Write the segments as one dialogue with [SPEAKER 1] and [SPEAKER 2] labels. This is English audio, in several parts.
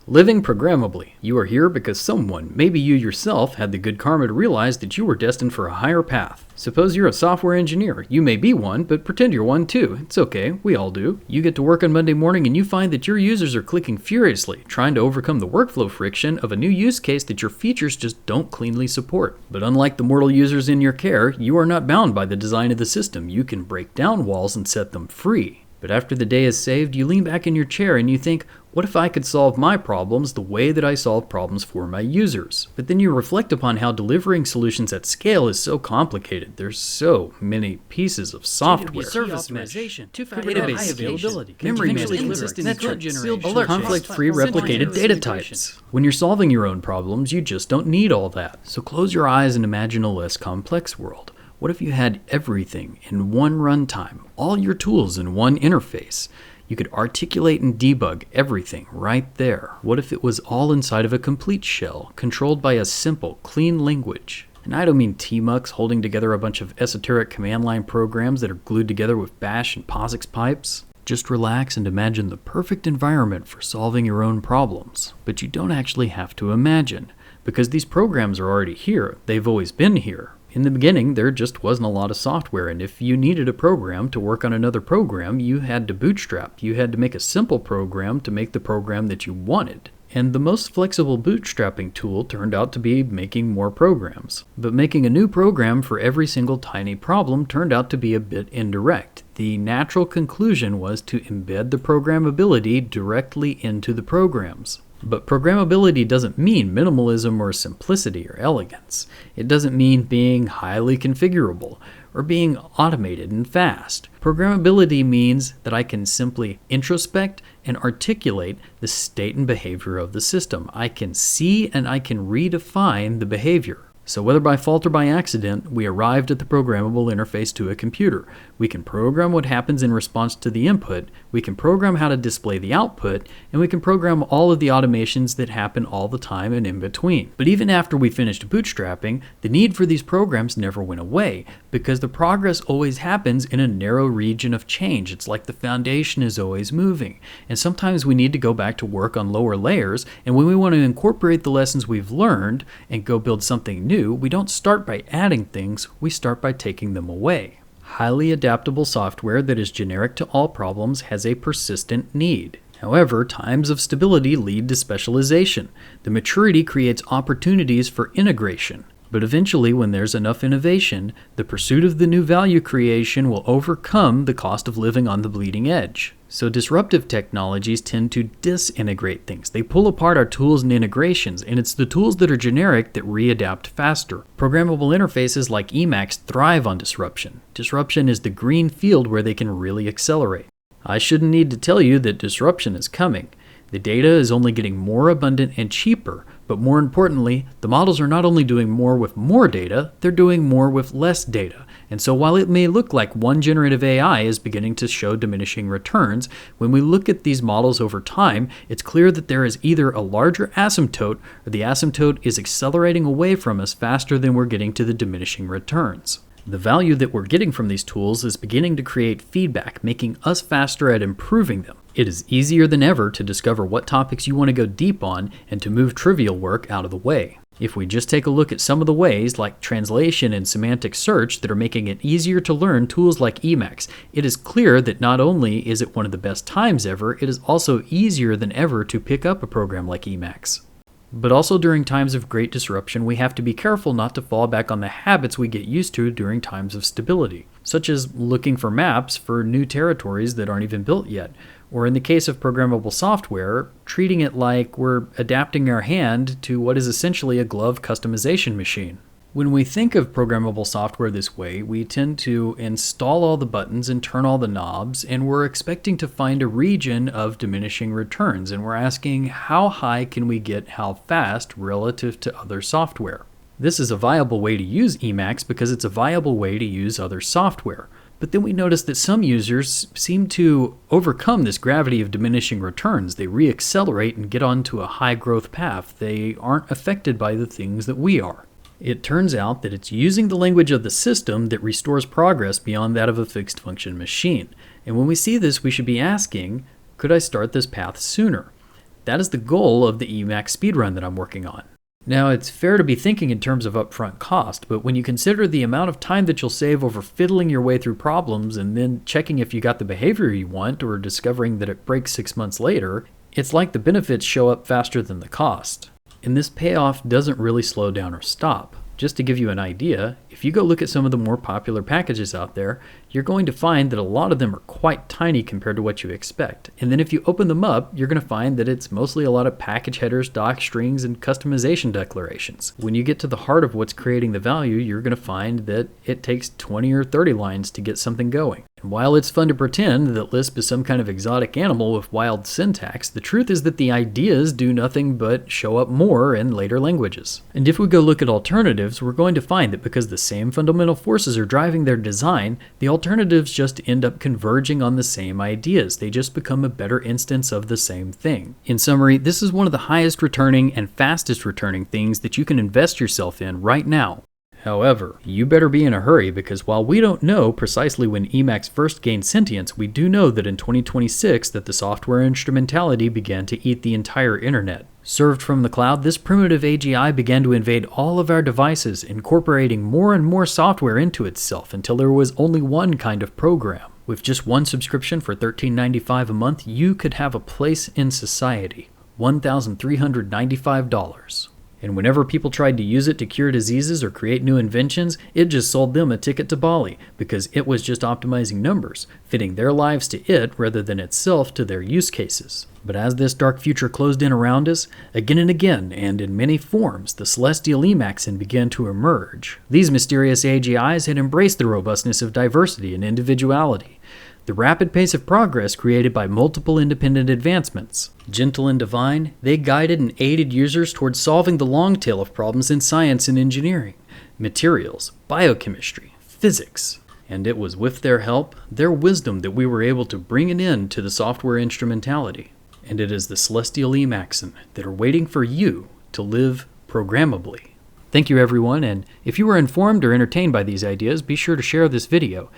[SPEAKER 1] Living programmably. You are here because someone, maybe you yourself, had the good karma to realize that you were destined for a higher path. Suppose you're a software engineer. You may be one, but pretend you're one too. It's okay, we all do. You get to work on Monday morning and you find that your users are clicking furiously, trying to overcome the workflow friction of a new use case that your features just don't cleanly support. But unlike the mortal users in your care, you are not bound by the design of the system. You can break down walls and set them free. But after the day is saved, you lean back in your chair and you think, what if I could solve my problems the way that I solve problems for my users? But then you reflect upon how delivering solutions at scale is so complicated. There's so many pieces of software.
[SPEAKER 2] Service optimization,
[SPEAKER 1] database
[SPEAKER 2] availability,
[SPEAKER 1] memory management, conflict-free replicated data types. When you're solving your own problems, you just don't need all that. So close your eyes and imagine a less complex world. What if you had everything in one runtime, all your tools in one interface? You could articulate and debug everything right there. What if it was all inside of a complete shell, controlled by a simple, clean language? And I don't mean tmucks holding together a bunch of esoteric command line programs that are glued together with bash and POSIX pipes. Just relax and imagine the perfect environment for solving your own problems. But you don't actually have to imagine, because these programs are already here. They've always been here. In the beginning, there just wasn't a lot of software, and if you needed a program to work on another program, you had to bootstrap. You had to make a simple program to make the program that you wanted. And the most flexible bootstrapping tool turned out to be making more programs. But making a new program for every single tiny problem turned out to be a bit indirect. The natural conclusion was to embed the programmability directly into the programs. But programmability doesn't mean minimalism or simplicity or elegance. It doesn't mean being highly configurable or being automated and fast. Programmability means that I can simply introspect and articulate the state and behavior of the system. I can see and I can redefine the behavior. So whether by fault or by accident, we arrived at the programmable interface to a computer. We can program what happens in response to the input, we can program how to display the output, and we can program all of the automations that happen all the time and in between. But even after we finished bootstrapping, the need for these programs never went away, because the progress always happens in a narrow region of change. It's like the foundation is always moving. And sometimes we need to go back to work on lower layers, and when we want to incorporate the lessons we've learned and go build something new, we don't start by adding things, we start by taking them away. Highly adaptable software that is generic to all problems has a persistent need. However, times of stability lead to specialization. The maturity creates opportunities for integration. But eventually, when there's enough innovation, the pursuit of the new value creation will overcome the cost of living on the bleeding edge. So disruptive technologies tend to disintegrate things. They pull apart our tools and integrations, and it's the tools that are generic that readapt faster. Programmable interfaces like Emacs thrive on disruption. Disruption is the green field where they can really accelerate. I shouldn't need to tell you that disruption is coming. The data is only getting more abundant and cheaper, but more importantly, the models are not only doing more with more data, they're doing more with less data. And so while it may look like one generative AI is beginning to show diminishing returns, when we look at these models over time, it's clear that there is either a larger asymptote or the asymptote is accelerating away from us faster than we're getting to the diminishing returns. The value that we're getting from these tools is beginning to create feedback, making us faster at improving them. It is easier than ever to discover what topics you want to go deep on and to move trivial work out of the way. If we just take a look at some of the ways, like translation and semantic search, that are making it easier to learn tools like Emacs, it is clear that not only is it one of the best times ever, it is also easier than ever to pick up a program like Emacs. But also during times of great disruption, we have to be careful not to fall back on the habits we get used to during times of stability, such as looking for maps for new territories that aren't even built yet, or in the case of programmable software, treating it like we're adapting our hand to what is essentially a glove customization machine. When we think of programmable software this way, we tend to install all the buttons and turn all the knobs, and we're expecting to find a region of diminishing returns, and we're asking how high can we get how fast relative to other software. This is a viable way to use Emacs because it's a viable way to use other software. But then we notice that some users seem to overcome this gravity of diminishing returns. They reaccelerate and get onto a high growth path. They aren't affected by the things that we are. It turns out that it's using the language of the system that restores progress beyond that of a fixed function machine. And when we see this, we should be asking, could I start this path sooner? That is the goal of the Emacs speedrun that I'm working on. Now, it's fair to be thinking in terms of upfront cost, but when you consider the amount of time that you'll save over fiddling your way through problems and then checking if you got the behavior you want or discovering that it breaks 6 months later, it's like the benefits show up faster than the cost. And this payoff doesn't really slow down or stop. Just to give you an idea, if you go look at some of the more popular packages out there, you're going to find that a lot of them are quite tiny compared to what you expect. And then if you open them up, you're going to find that it's mostly a lot of package headers, doc strings, and customization declarations. When you get to the heart of what's creating the value, you're going to find that it takes 20 or 30 lines to get something going. And while it's fun to pretend that Lisp is some kind of exotic animal with wild syntax, the truth is that the ideas do nothing but show up more in later languages. And if we go look at alternatives, we're going to find that because the same fundamental forces are driving their design, the alternatives just end up converging on the same ideas. They just become a better instance of the same thing. In summary, this is one of the highest returning and fastest returning things that you can invest yourself in right now. However, you better be in a hurry because while we don't know precisely when Emacs first gained sentience, we do know that in 2026 that the software instrumentality began to eat the entire internet. Served from the cloud, this primitive AGI began to invade all of our devices, incorporating more and more software into itself until there was only one kind of program. With just one subscription for $13.95 a month, you could have a place in society. $1,395. And whenever people tried to use it to cure diseases or create new inventions, it just sold them a ticket to Bali because it was just optimizing numbers, fitting their lives to it rather than itself to their use cases. But as this dark future closed in around us, again and again, and in many forms, the Celestial Emacscen began to emerge. These mysterious AGIs had embraced the robustness of diversity and individuality, the rapid pace of progress created by multiple independent advancements. Gentle and divine, they guided and aided users towards solving the long tail of problems in science and engineering, materials, biochemistry, physics. And it was with their help, their wisdom, that we were able to bring an end to the software instrumentality. And it is the Celestial Emacscen that are waiting for you to live programmably. Thank you everyone, and if you were informed or entertained by these ideas, be sure to share this video.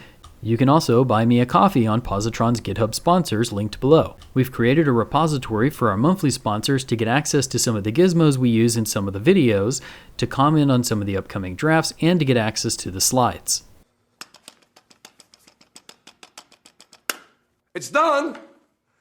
[SPEAKER 1] You can also buy me a coffee on Positron's GitHub sponsors linked below. We've created a repository for our monthly sponsors to get access to some of the gizmos we use in some of the videos, to comment on some of the upcoming drafts, and to get access to the slides.
[SPEAKER 2] It's done!